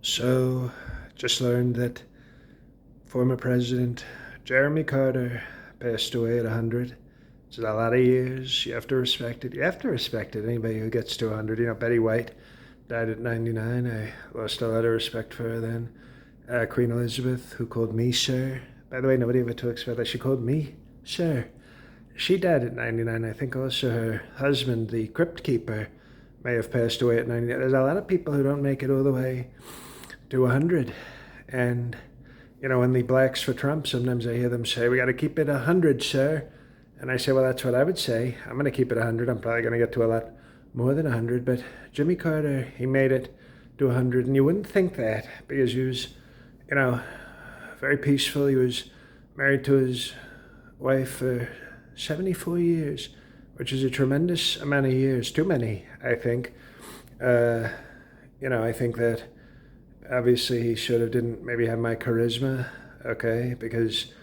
So, just learned that former President Jeremy Carter passed away at 100. It's a lot of years. You have to respect it. You have to respect it. Anybody who gets to 100. Betty White died at 99. I lost a lot of respect for her then. Queen Elizabeth, who called me sir. By the way, nobody ever talks about that. She called me sir. She died at 99. I think also her husband, the crypt keeper, may have passed away at 99. There's a lot of people who don't make it all the way to 100. And, when the blacks for Trump, sometimes I hear them say, we got to keep it 100, sir. And I say, well, that's what I would say. I'm going to keep it 100. I'm probably going to get to a lot more than 100. But Jimmy Carter, he made it to 100. And you wouldn't think that because he was, very peaceful. He was married to his wife for 74 years, which is a tremendous amount of years. Too many, I think. I think that obviously he should have didn't maybe have my charisma, okay? Because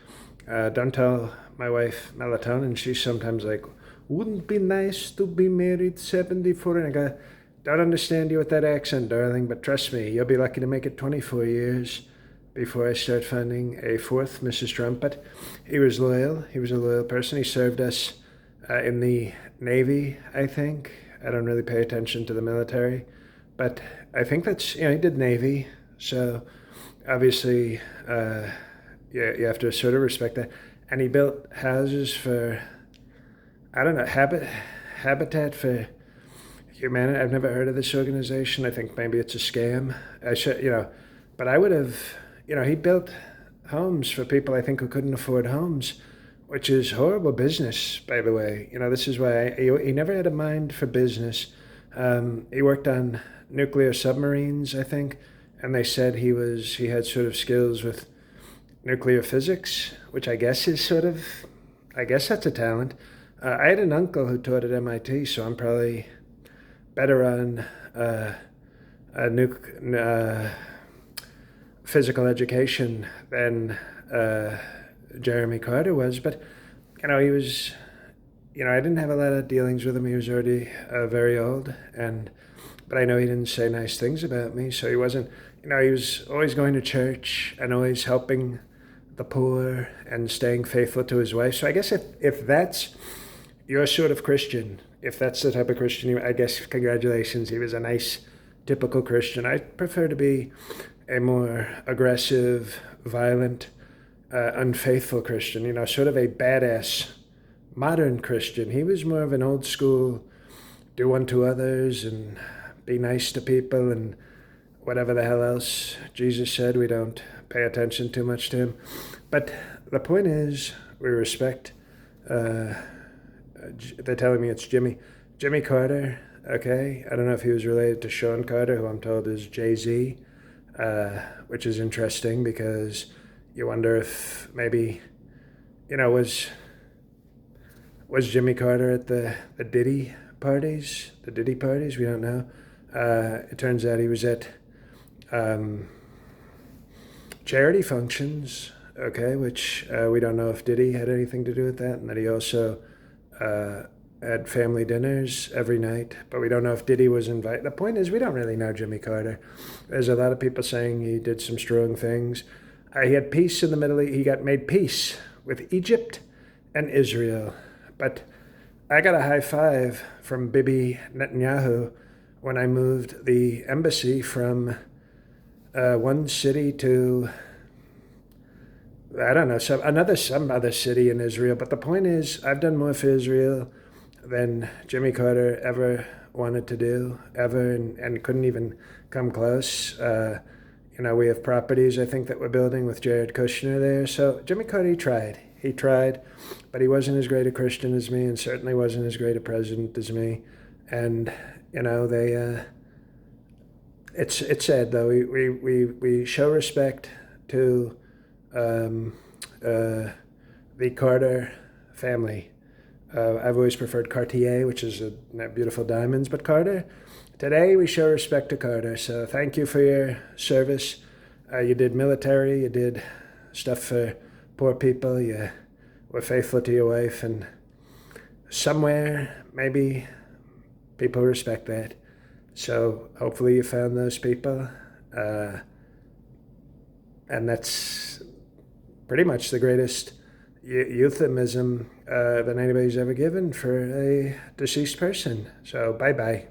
don't tell my wife melatonin. She's sometimes like, wouldn't it be nice to be married 74? And I go, don't understand you with that accent, darling, but trust me, you'll be lucky to make it 24 years before I start finding a fourth Mrs. Trump. But he was loyal. He was a loyal person. He served us in the Navy, I think. I don't really pay attention to the military, but I think that's, he did Navy. So obviously, you have to sort of respect that. And he built houses for, I don't know, Habitat for Humanity. I've never heard of this organization. I think maybe it's a scam. I should, but I would have, he built homes for people I think who couldn't afford homes, which is horrible business, by the way. This is why he never had a mind for business. He worked on nuclear submarines, I think, and they said he had sort of skills with nuclear physics, which I guess that's a talent. I had an uncle who taught at MIT, so I'm probably better on physical education than Jeremy Carter was. But, he was, I didn't have a lot of dealings with him. He was already very old, but I know he didn't say nice things about me, so he wasn't, he was always going to church and always helping the poor and staying faithful to his wife. So I guess if that's your sort of Christian, if that's the type of Christian, I guess congratulations, he was a nice, typical Christian. I prefer to be a more aggressive, violent, unfaithful Christian, sort of a badass, modern Christian. He was more of an old school, do unto others and be nice to people and whatever the hell else Jesus said. We don't pay attention too much to him. But the point is, we respect, they're telling me it's Jimmy Carter, okay? I don't know if he was related to Sean Carter, who I'm told is Jay-Z, which is interesting because you wonder if maybe, was Jimmy Carter at the Diddy parties? The Diddy parties? We don't know. It turns out he was at charity functions, okay, which we don't know if Diddy had anything to do with that, and that he also had family dinners every night, but we don't know if Diddy was invited. The point is, we don't really know Jimmy Carter. There's a lot of people saying he did some strong things. He had peace in the Middle East. He made peace with Egypt and Israel. But I got a high five from Bibi Netanyahu when I moved the embassy from one city to, I don't know, some other city in Israel. But the point is, I've done more for Israel than Jimmy Carter ever wanted to do, ever, and couldn't even come close. We have properties, I think, that we're building with Jared Kushner there. So Jimmy Carter, he tried, but he wasn't as great a Christian as me, and certainly wasn't as great a president as me. And, it's sad, though. We show respect to the Carter family. I've always preferred Cartier, which is beautiful diamonds, but Carter, today we show respect to Carter. So thank you for your service. You did military, you did stuff for poor people, you were faithful to your wife, and somewhere, maybe people respect that. So hopefully you found those people Uh, and that's pretty much the greatest euphemism that anybody's ever given for a deceased person. So bye bye.